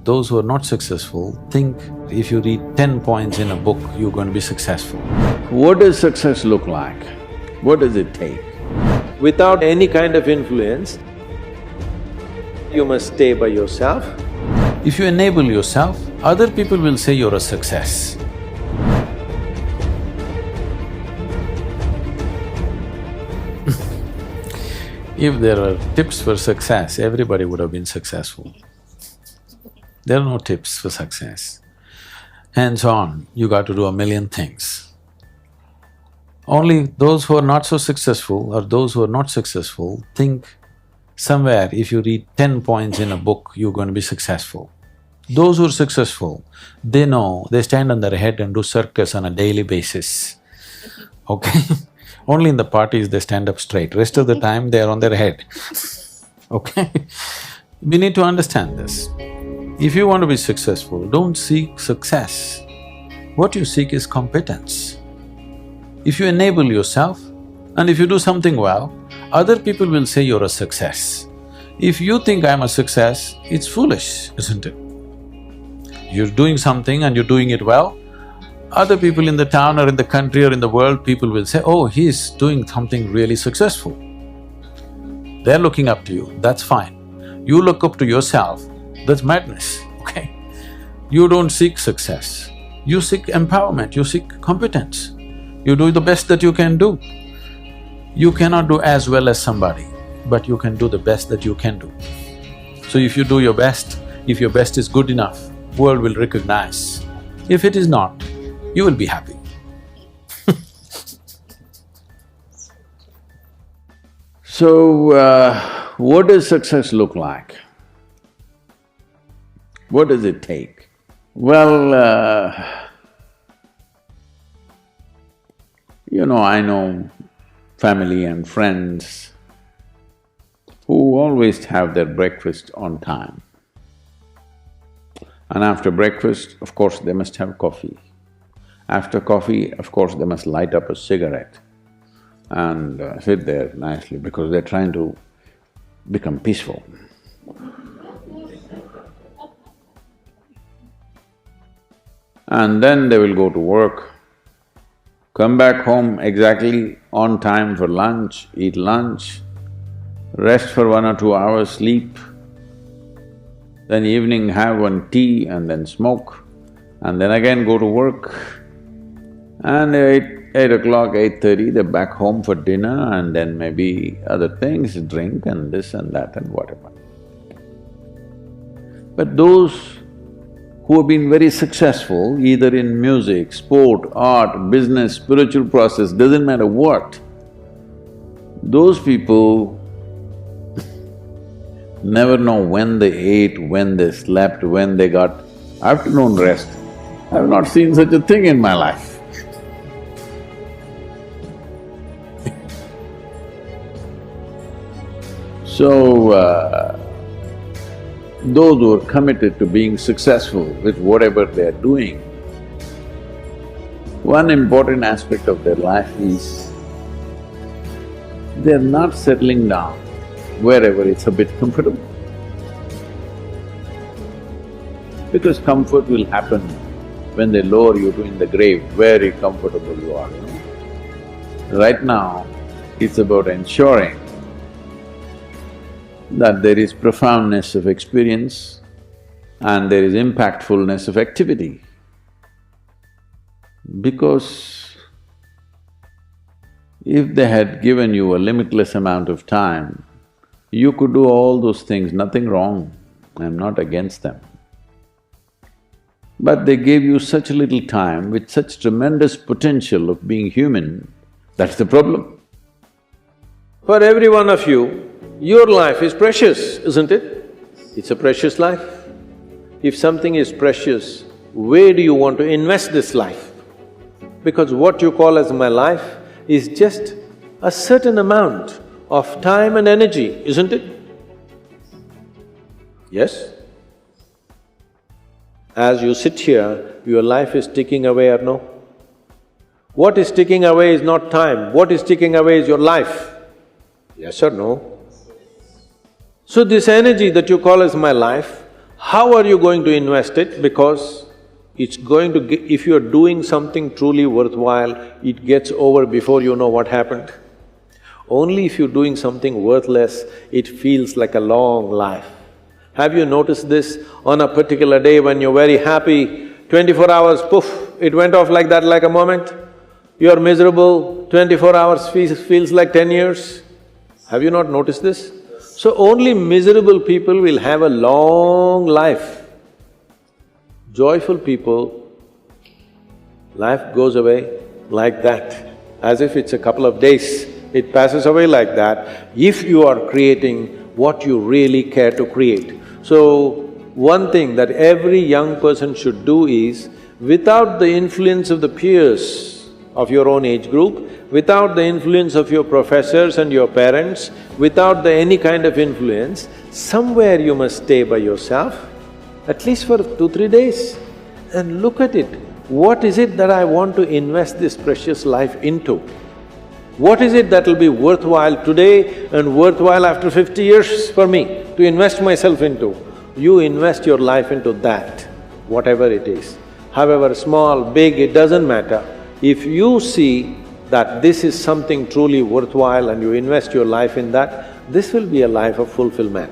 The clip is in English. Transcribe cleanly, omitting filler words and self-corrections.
those who are not successful think if you read 10 points in a book, you're going to be successful. What does success look like? What does it take? Without any kind of influence, you must stay by yourself. If you enable yourself, other people will say you're a success. If there were tips for success, everybody would have been successful. There are no tips for success. Hands-on, you got to do a million things. Only those who are not so successful or those who are not successful think somewhere if you read 10 points in a book, you're going to be successful. Those who are successful, they know, they stand on their head and do circus on a daily basis, okay? Only in the parties they stand up straight, rest of the time they are on their head, okay? We need to understand this. If you want to be successful, don't seek success. What you seek is competence. If you enable yourself and if you do something well, other people will say you're a success. If you think I'm a success, it's foolish, isn't it? You're doing something and you're doing it well, other people in the town or in the country or in the world, people will say, oh, he's doing something really successful. They're looking up to you, that's fine. You look up to yourself, that's madness, okay? You don't seek success, you seek empowerment, you seek competence. You do the best that you can do. You cannot do as well as somebody, but you can do the best that you can do. So if you do your best, if your best is good enough, world will recognize. If it is not, you will be happy. So, what does success look like? What does it take? Well, I know family and friends who always have their breakfast on time. And after breakfast, of course, they must have coffee. After coffee, of course, they must light up a cigarette and sit there nicely because they're trying to become peaceful. And then they will go to work, come back home exactly on time for lunch, eat lunch, rest for 1 or 2 hours, sleep, then evening have one tea and then smoke, and then again go to work. And eight o'clock, 8:30, they're back home for dinner and then maybe other things, drink and this and that and whatever. But those who have been very successful, either in music, sport, art, business, spiritual process, doesn't matter what, those people never know when they ate, when they slept, when they got afternoon rest. I've not seen such a thing in my life. So, those who are committed to being successful with whatever they're doing, one important aspect of their life is they're not settling down wherever it's a bit comfortable. Because comfort will happen when they lower you to in the grave, very comfortable you are, Right now, it's about ensuring that there is profoundness of experience and there is impactfulness of activity. Because if they had given you a limitless amount of time, you could do all those things, nothing wrong, I'm not against them. But they gave you such a little time with such tremendous potential of being human, that's the problem. For every one of you, your life is precious, isn't it? It's a precious life. If something is precious, where do you want to invest this life? Because what you call as my life is just a certain amount of time and energy, isn't it? Yes? As you sit here, your life is ticking away or no? What is ticking away is not time, what is ticking away is your life. Yes or no? So this energy that you call as my life, How are you going to invest it? Because it's going to if you're doing something truly worthwhile, it gets over before you know what happened. Only if you're doing something worthless, it feels like a long life. Have you noticed this? On a particular day when you're very happy, 24 hours, poof, it went off like that, like a moment. You're miserable, 24 hours feels like 10 years. Have you not noticed this? So only miserable people will have a long life. Joyful people, life goes away like that, as if it's a couple of days. It passes away like that if you are creating what you really care to create. So, one thing that every young person should do is, without the influence of the peers of your own age group, without the influence of your professors and your parents, without any kind of influence, somewhere you must stay by yourself, at least for 2-3 days, and look at it. What is it that I want to invest this precious life into? What is it that will be worthwhile today and worthwhile after 50 years for me to invest myself into? You invest your life into that, whatever it is. However small, big, it doesn't matter. If you see that this is something truly worthwhile and you invest your life in that, this will be a life of fulfillment.